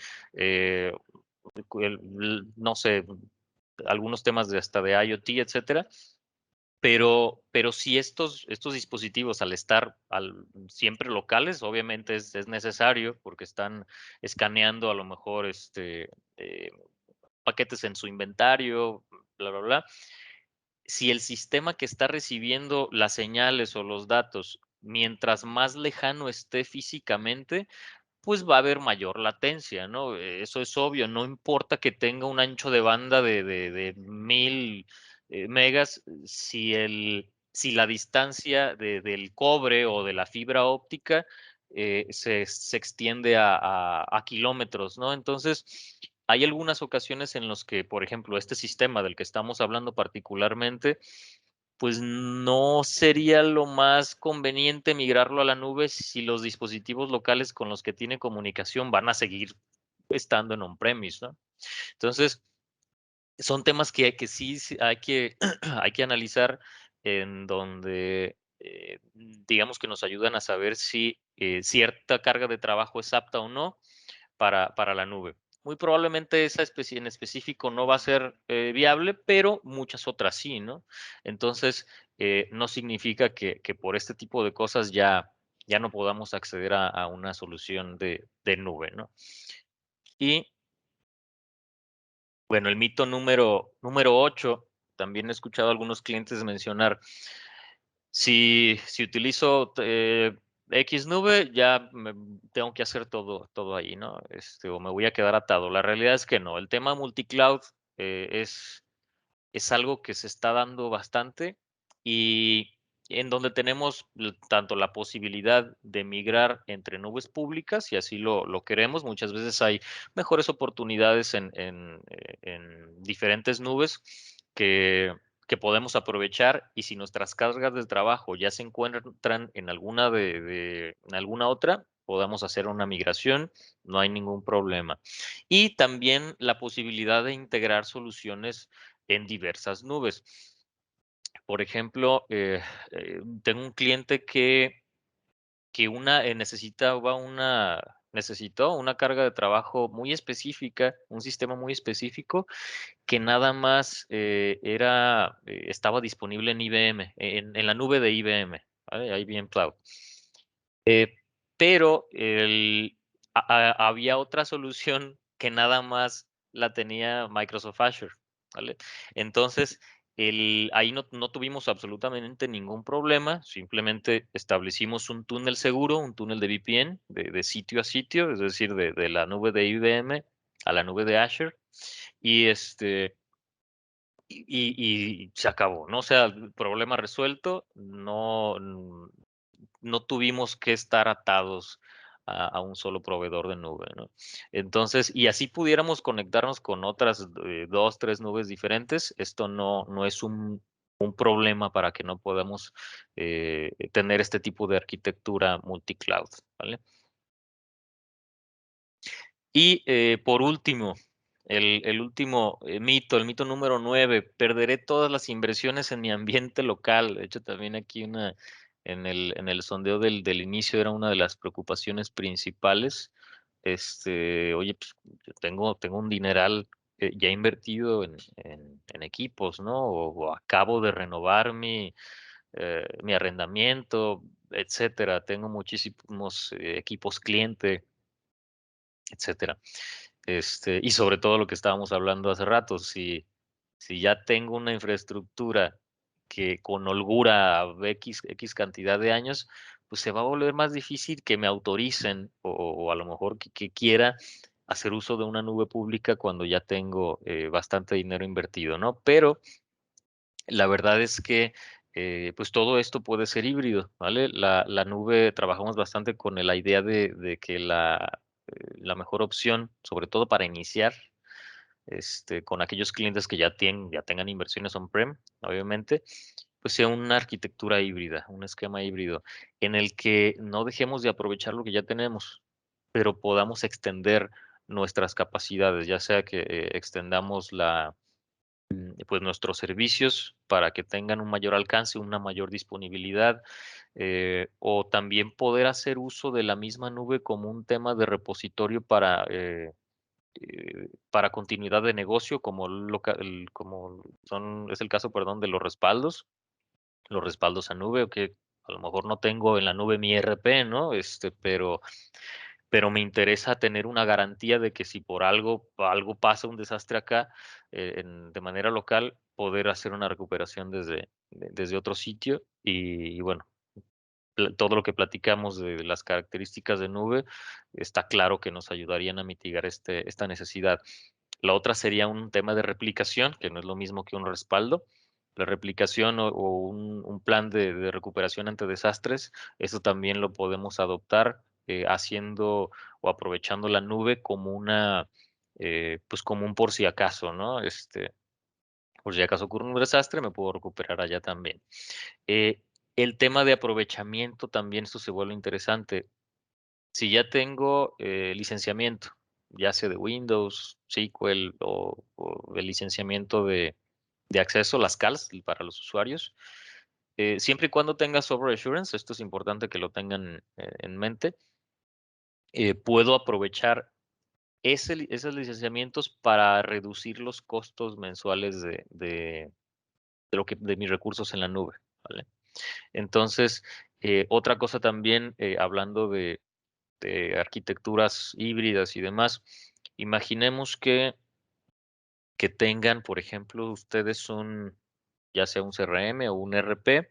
no sé, algunos temas hasta de IoT, etcétera. Pero si estos dispositivos, al estar siempre locales, obviamente es necesario porque están escaneando a lo mejor eh, paquetes en su inventario, bla, bla, bla. Si el sistema que está recibiendo las señales o los datos, mientras más lejano esté físicamente, pues va a haber mayor latencia, ¿no? Eso es obvio, no importa que tenga un ancho de banda de 1000 megas, si la distancia del cobre o de la fibra óptica se extiende a kilómetros, ¿no? Entonces, hay algunas ocasiones en las que, por ejemplo, este sistema del que estamos hablando particularmente, pues no sería lo más conveniente migrarlo a la nube si los dispositivos locales con los que tiene comunicación van a seguir estando en on-premise, ¿no? Entonces, son temas que sí hay que analizar en donde, digamos que nos ayudan a saber si cierta carga de trabajo es apta o no para la nube. Muy probablemente esa especie en específico no va a ser viable, pero muchas otras sí, ¿no? Entonces, no significa que por este tipo de cosas ya no podamos acceder a una solución de nube, ¿no? Y bueno, el mito número 8, también he escuchado a algunos clientes mencionar, si utilizo X nube, ya tengo que hacer todo ahí, ¿no? O me voy a quedar atado. La realidad es que no. El tema multicloud es algo que se está dando bastante y en donde tenemos tanto la posibilidad de migrar entre nubes públicas, si así lo queremos. Muchas veces hay mejores oportunidades en diferentes nubes que, que podemos aprovechar, y si nuestras cargas de trabajo ya se encuentran en alguna en alguna otra, podamos hacer una migración, no hay ningún problema. Y también la posibilidad de integrar soluciones en diversas nubes. Por ejemplo, tengo un cliente que necesitó una carga de trabajo muy específica, un sistema muy específico, que nada más estaba disponible en IBM, en la nube de IBM, ¿vale? IBM Cloud. Eh, pero había otra solución que nada más la tenía Microsoft Azure, ¿vale? Entonces, ahí no tuvimos absolutamente ningún problema, simplemente establecimos un túnel seguro, un túnel de VPN, de sitio a sitio, es decir, de la nube de IBM a la nube de Azure, y y se acabó, ¿no? O sea, el problema resuelto, no tuvimos que estar atados a un solo proveedor de nube, ¿no? Entonces, y así pudiéramos conectarnos con otras 2, 3 nubes diferentes, esto no es un problema para que no podamos tener este tipo de arquitectura multicloud, ¿vale? Y por último, el último mito, el mito número 9: perderé todas las inversiones en mi ambiente local. De hecho, también aquí en el sondeo del inicio era una de las preocupaciones principales. Oye, pues yo tengo un dineral ya invertido en equipos, ¿no? O acabo de renovar mi arrendamiento, etcétera. Tengo muchísimos equipos cliente, etcétera. Y sobre todo lo que estábamos hablando hace rato, si ya tengo una infraestructura que con holgura a X cantidad de años, pues se va a volver más difícil que me autoricen o a lo mejor que quiera hacer uso de una nube pública cuando ya tengo bastante dinero invertido, ¿no? Pero la verdad es que pues todo esto puede ser híbrido, ¿vale? La nube, trabajamos bastante con la idea de que la mejor opción, sobre todo para iniciar, con aquellos clientes que ya tengan inversiones on-prem, obviamente, pues sea una arquitectura híbrida, un esquema híbrido, en el que no dejemos de aprovechar lo que ya tenemos, pero podamos extender nuestras capacidades, ya sea que extendamos pues nuestros servicios para que tengan un mayor alcance, una mayor disponibilidad, o también poder hacer uso de la misma nube como un tema de repositorio para continuidad de negocio, es el caso, perdón, de los respaldos a nube, que a lo mejor no tengo en la nube mi ERP, ¿no? Pero me interesa tener una garantía de que si por algo pasa, un desastre acá, de manera local, poder hacer una recuperación desde otro sitio. Y bueno, todo lo que platicamos de las características de nube, está claro que nos ayudarían a mitigar esta necesidad. La otra sería un tema de replicación, que no es lo mismo que un respaldo. La replicación o un plan de recuperación ante desastres, eso también lo podemos adoptar haciendo o aprovechando la nube como pues como un por si acaso, ¿no? Por si acaso ocurre un desastre, me puedo recuperar allá también. Eh, el tema de aprovechamiento también, esto se vuelve interesante. Si ya tengo licenciamiento, ya sea de Windows, SQL o el licenciamiento de acceso, las CALs para los usuarios, siempre y cuando tenga software assurance, esto es importante que lo tengan en mente, puedo aprovechar esos licenciamientos para reducir los costos mensuales de mis recursos en la nube, ¿vale? Entonces, otra cosa también, hablando de arquitecturas híbridas y demás, imaginemos que tengan, por ejemplo, ustedes ya sea un CRM o un ERP,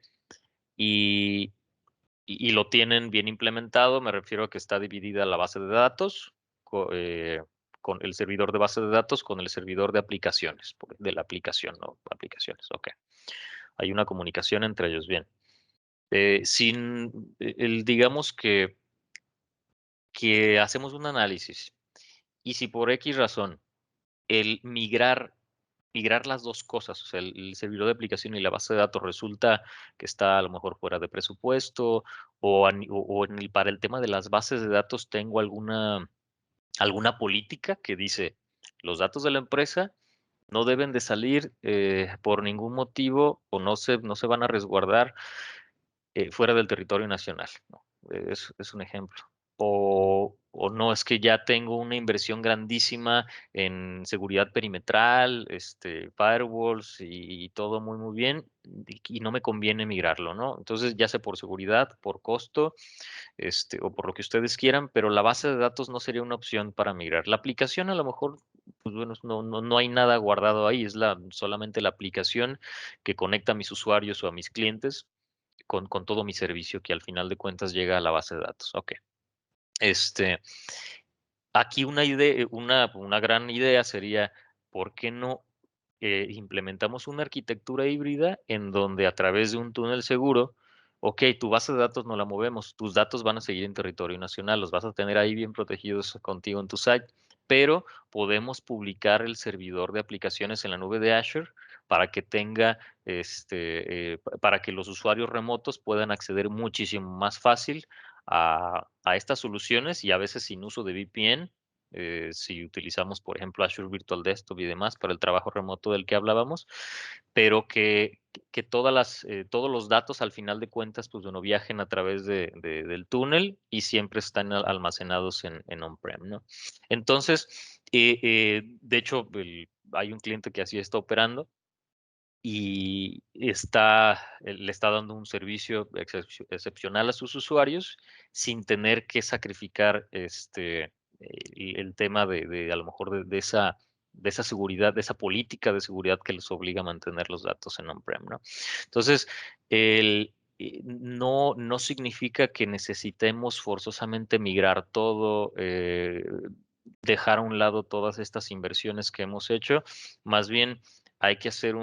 y y lo tienen bien implementado, me refiero a que está dividida la base de datos con el servidor de base de datos con el servidor de aplicaciones, de la aplicación, ¿no? Aplicaciones, ok. Hay una comunicación entre ellos, bien. Digamos que hacemos un análisis y si por X razón el migrar las dos cosas, o sea, el servidor de aplicación y la base de datos resulta que está a lo mejor fuera de presupuesto o para el tema de las bases de datos tengo alguna política que dice los datos de la empresa no deben de salir por ningún motivo o no se van a resguardar fuera del territorio nacional, ¿no? Es un ejemplo. O no, es que ya tengo una inversión grandísima en seguridad perimetral, firewalls y todo muy, muy bien, y no me conviene migrarlo, ¿no? Entonces, ya sea por seguridad, por costo, o por lo que ustedes quieran, pero la base de datos no sería una opción para migrar. La aplicación a lo mejor, pues bueno, no hay nada guardado ahí, es solamente la aplicación que conecta a mis usuarios o a mis clientes con todo mi servicio que al final de cuentas llega a la base de datos. Ok. Este, Aquí una idea, una gran idea sería, ¿por qué no implementamos una arquitectura híbrida en donde a través de un túnel seguro, ok, tu base de datos no la movemos, tus datos van a seguir en territorio nacional, los vas a tener ahí bien protegidos contigo en tu site, pero podemos publicar el servidor de aplicaciones en la nube de Azure para que tenga, para que los usuarios remotos puedan acceder muchísimo más fácil a estas soluciones y a veces sin uso de VPN, si utilizamos, por ejemplo, Azure Virtual Desktop y demás para el trabajo remoto del que hablábamos, pero que todos los datos al final de cuentas, pues bueno, viajen a través del túnel y siempre están almacenados en on-prem, ¿no? Entonces, de hecho, hay un cliente que así está operando y le está dando un servicio excepcional a sus usuarios sin tener que sacrificar el tema a lo mejor de esa seguridad, de esa política de seguridad que les obliga a mantener los datos en on-prem, ¿no? Entonces, no significa que necesitemos forzosamente migrar todo, dejar a un lado todas estas inversiones que hemos hecho, más bien hay que hacer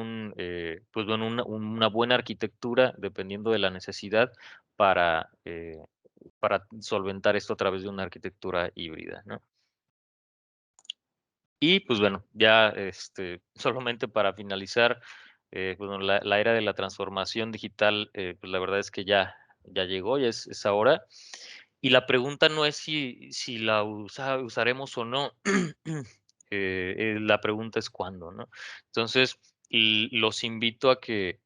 pues bueno, una buena arquitectura dependiendo de la necesidad para solventar esto a través de una arquitectura híbrida, ¿no? Y pues bueno, ya solamente para finalizar, bueno, la era de la transformación digital, pues la verdad es que ya llegó, ya es ahora. Y la pregunta no es si la usaremos o no, la pregunta es cuándo, ¿no? Entonces, y los invito a que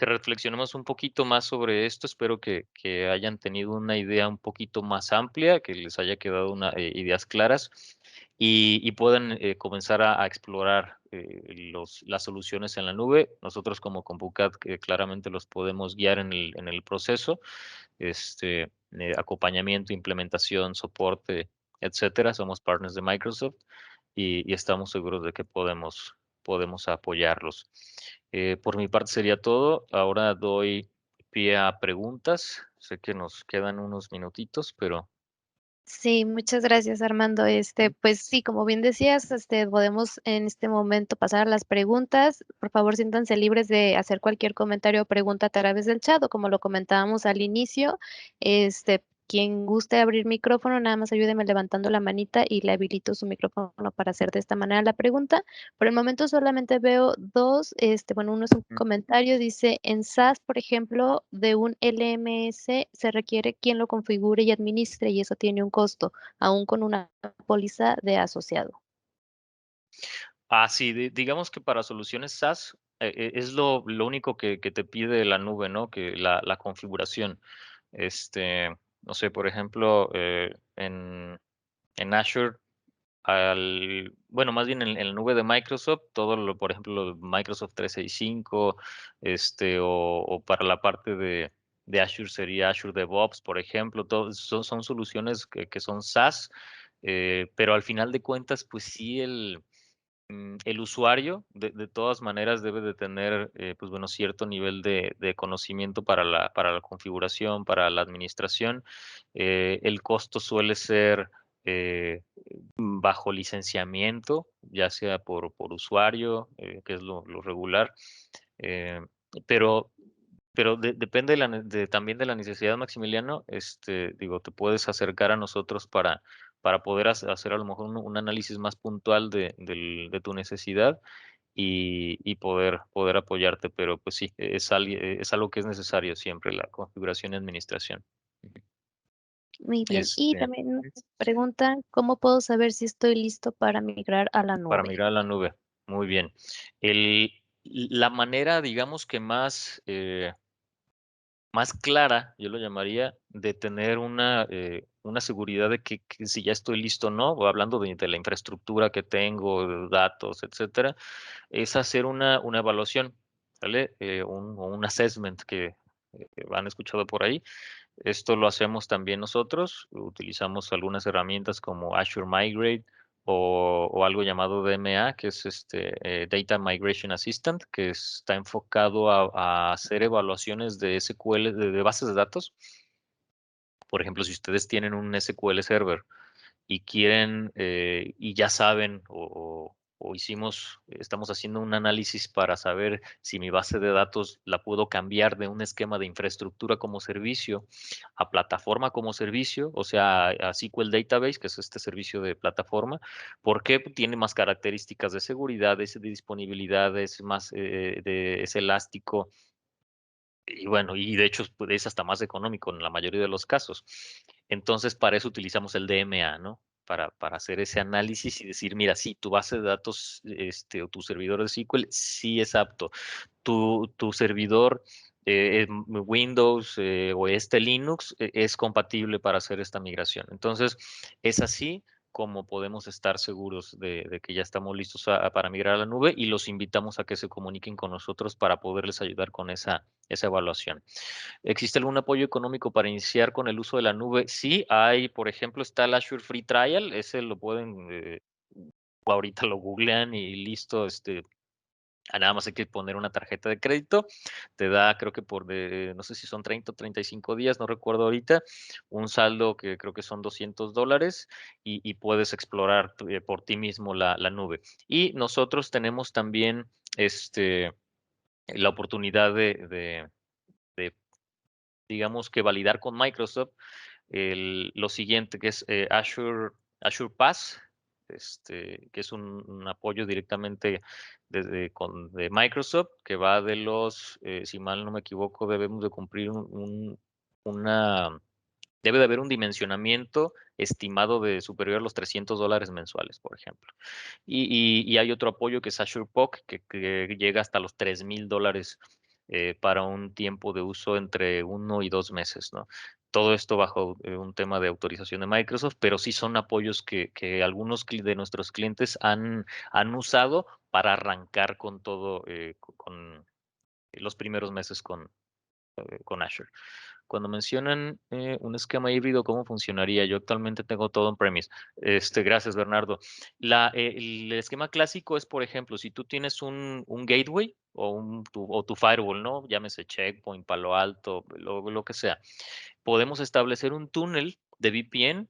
reflexionemos un poquito más sobre esto. Espero que hayan tenido una idea un poquito más amplia, que les haya quedado ideas claras y puedan comenzar a explorar las soluciones en la nube. Nosotros como CompuCAD claramente los podemos guiar en el proceso, acompañamiento, implementación, soporte, etcétera. Somos partners de Microsoft y estamos seguros de que podemos apoyarlos. Por mi parte sería todo. Ahora doy pie a preguntas. Sé que nos quedan unos minutitos, pero Sí, muchas gracias, Armando. Pues sí, como bien decías, podemos en este momento pasar a las preguntas. Por favor, siéntanse libres de hacer cualquier comentario o pregunta a través del chat, o como lo comentábamos al inicio, quien guste abrir micrófono, nada más ayúdeme levantando la manita y le habilito su micrófono para hacer de esta manera la pregunta. Por el momento solamente veo dos, bueno, uno es un ujú. comentario, dice, en SaaS, por ejemplo, de un LMS se requiere quien lo configure y administre y eso tiene un costo, aún con una póliza de asociado. Sí, digamos que para soluciones SaaS es lo único que te pide la nube, ¿no? Que la configuración. No sé, por ejemplo, en Azure, bueno, más bien en la nube de Microsoft, por ejemplo, Microsoft 365, o para la parte de Azure sería Azure DevOps, por ejemplo, son soluciones que son SaaS, pero al final de cuentas, pues sí, El usuario, de todas maneras, debe de tener, pues bueno, cierto nivel de conocimiento para la configuración, para la administración. El costo suele ser bajo licenciamiento, ya sea por usuario, que es lo regular. Eh, pero depende también de la necesidad, Maximiliano. Digo, te puedes acercar a nosotros para poder hacer a lo mejor un análisis más puntual de tu necesidad y poder apoyarte. Pero pues sí, es algo que es necesario siempre, la configuración y administración. Ujú. Muy bien. Y Este, también nos preguntan, ¿cómo puedo saber si estoy listo para migrar a la para nube? migrar a la nube. Muy bien. El, la manera, digamos que más clara, yo lo llamaría, de tener una seguridad de que si ya estoy listo o no, o hablando de la infraestructura que tengo, de datos, etcétera, es hacer una evaluación, ¿vale? O un assessment que han escuchado por ahí. Esto lo hacemos también nosotros. Utilizamos algunas herramientas como Azure Migrate o algo llamado DMA, que es Data Migration Assistant, que está enfocado a hacer evaluaciones de SQL, de bases de datos. Por ejemplo, si ustedes tienen un SQL Server y quieren y ya saben o estamos haciendo un análisis para saber si mi base de datos la puedo cambiar de un esquema de infraestructura como servicio a plataforma como servicio, o sea, a SQL Database, que es este servicio de plataforma, porque tiene más características de seguridad, de disponibilidad, es más, es elástico, y bueno, y de hecho pues, es hasta más económico en la mayoría de los casos. Entonces, para eso utilizamos el DMA, ¿no? Para hacer ese análisis y decir, mira, sí, tu base de datos, o tu servidor de SQL sí es apto. Tu servidor Windows o Linux es compatible para hacer esta migración. Entonces, es así como podemos estar seguros de que ya estamos listos para migrar a la nube y los invitamos a que se comuniquen con nosotros para poderles ayudar con esa evaluación. ¿Existe algún apoyo económico para iniciar con el uso de la nube? Sí, hay, por ejemplo, está el Azure Free Trial, ese lo pueden, ahorita lo googlean y listo, nada más hay que poner una tarjeta de crédito, te da, creo que no sé si son 30 o 35 días, no recuerdo ahorita, un saldo que creo que son $200 y puedes explorar por ti mismo la nube. Y nosotros tenemos también la oportunidad de, digamos que validar con Microsoft lo siguiente, que es Azure Pass, que es un apoyo directamente de Microsoft, que va de si mal no me equivoco, debemos de cumplir una, debe de haber un dimensionamiento estimado de superior a los $300 mensuales, por ejemplo. Y hay otro apoyo que es Azure POC, que llega hasta los $3,000 para un tiempo de uso entre 1 y 2 meses, ¿no? Todo esto bajo un tema de autorización de Microsoft, pero sí son apoyos que algunos de nuestros clientes han usado para arrancar con todo, con los primeros meses con Azure. Cuando mencionan un esquema híbrido, ¿cómo funcionaría? Yo actualmente tengo todo en premise. Gracias, Bernardo. El esquema clásico es, por ejemplo, si tú tienes un gateway o tu firewall, ¿no? Llámese Checkpoint, Palo Alto, lo que sea. Podemos establecer un túnel de VPN,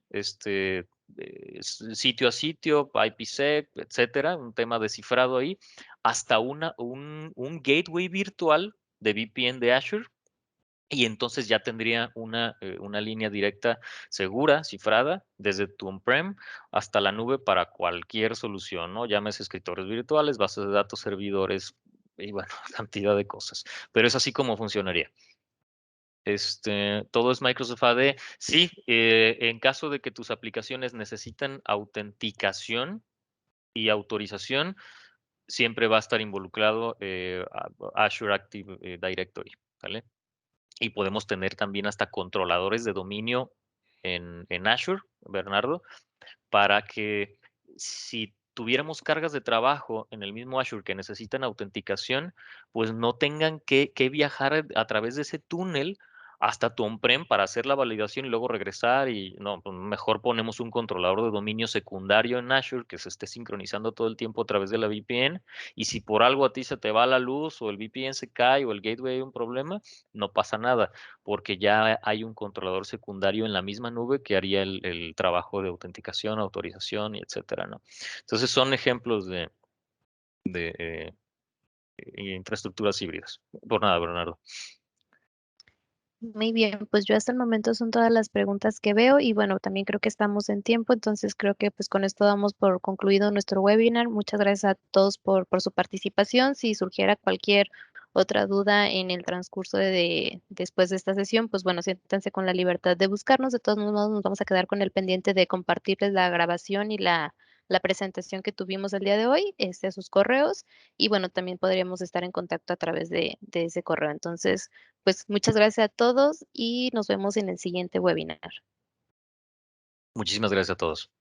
sitio a sitio, IPsec, etcétera, un tema de cifrado ahí, hasta un gateway virtual de VPN de Azure y entonces ya tendría una línea directa segura, cifrada, desde tu on-prem hasta la nube para cualquier solución, ¿no? Llámese escritorios virtuales, bases de datos, servidores y bueno, cantidad de cosas. Pero es así como funcionaría. Todo es Microsoft AD. Sí, en caso de que tus aplicaciones necesitan autenticación y autorización, siempre va a estar involucrado Azure Active Directory, ¿vale? Y podemos tener también hasta controladores de dominio en Azure, Bernardo, para que si tuviéramos cargas de trabajo en el mismo Azure que necesitan autenticación, pues no tengan que viajar a través de ese túnel hasta tu on-prem para hacer la validación y luego regresar y no, pues mejor ponemos un controlador de dominio secundario en Azure que se esté sincronizando todo el tiempo a través de la VPN y si por algo a ti se te va la luz o el VPN se cae o el gateway hay un problema, no pasa nada porque ya hay un controlador secundario en la misma nube que haría el trabajo de autenticación, autorización y etcétera, ¿no? Entonces son ejemplos de infraestructuras híbridas. Por nada, Bernardo. Muy bien, pues yo hasta el momento son todas las preguntas que veo y bueno, también creo que estamos en tiempo, entonces creo que pues con esto damos por concluido nuestro webinar. Muchas gracias a todos por su participación. Si surgiera cualquier otra duda en el transcurso después de esta sesión, pues bueno, siéntanse con la libertad de buscarnos. De todos modos, nos vamos a quedar con el pendiente de compartirles la grabación y la presentación que tuvimos el día de hoy, a sus correos y bueno, también podríamos estar en contacto a través de ese correo. Entonces, pues muchas gracias a todos y nos vemos en el siguiente webinar. Muchísimas gracias a todos.